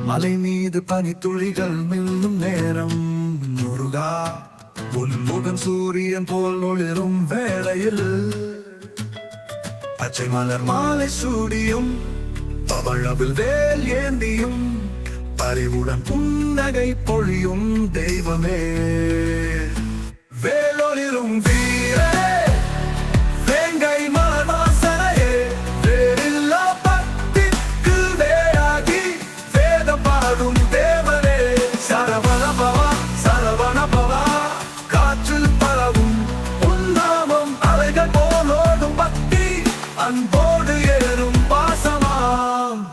மலை மீது பனித்துளிகள் மின்னும் நேரம் முருகா உன் முகம் சூரியன் போல் ஒளிரும் வேளையில் பச்சை மலர் மாலை சூடியும் பவழவில் வேல் ஏந்தியும் பறிவுடன் புன்னகை பொழியும் தெய்வமே வேலொளிரும் வீரே வேங்கை மலர் வாசனையே வேறில்லா பக்திக்கு வேறாகி வேதம் பாடும் தேவனே சரவண பவா சரவண பவா காற்றில் பரவும் உன்னாமம் அலைகள் போலோடும் பக்தி அன்போடு ஏறும் பாசமாம்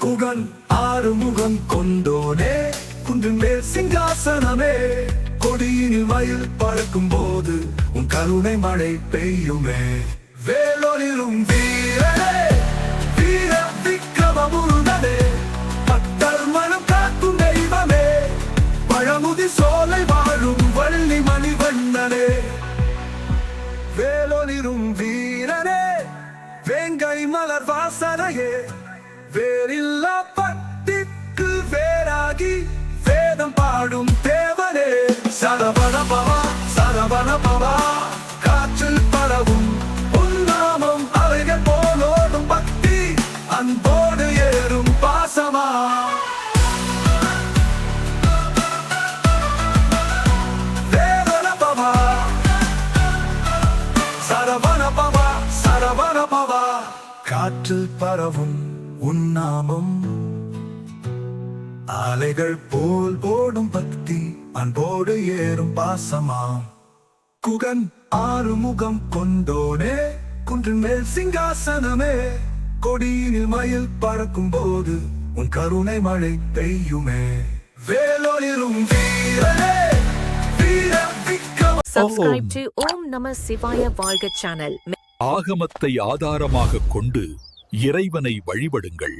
குகன் ஆறுமுகம் கொண்டோனே குன்றின் மேல் சிங்காசனமே கொடியினில் மயில் பறக்கும் போது உன் கருணை மழை பெய்யுமே வேலொளிரும் வீரனே வீர விக்ரமமுருகனே பக்தர் மனம் காக்கும் தெய்வமே பழமுதி சோலை வாழும் வள்ளி மணிவண்ணனே வேலொளிரும் வீரனே வேங்கை மலர் வாசனையே வேறில்லா பக்திக்கு வேறாகி வேதம் பாடும் தேவனே சரவண பவா சரவண பவா காற்றில் பரவும் உன்னாமம் அலைகள் போலோடும் பக்தி அன்போடு ஏறும் பாசமா தேவன பவா சரவண பவா சரவண பவா காற்றில் பரவும் உன்னாமம் அலைகள் போல் ஓடும் பக்தி அன்போடு ஏறும் பாசமாம் குகன் ஆறுமுகம் கொண்டோனே குன்றின் மேல் சிங்காசனமே கொடியினில் மயில் பறக்கும் போது உன் கருணை மழை பெய்யுமே வேலொளிரும் வீரனே வீர Vikrama Subscribe to Om Namah Shivaya Valga channel. ஆகமத்தை ஆதாரமாகக் கொண்டு இறைவனை வழிபடுங்கள்.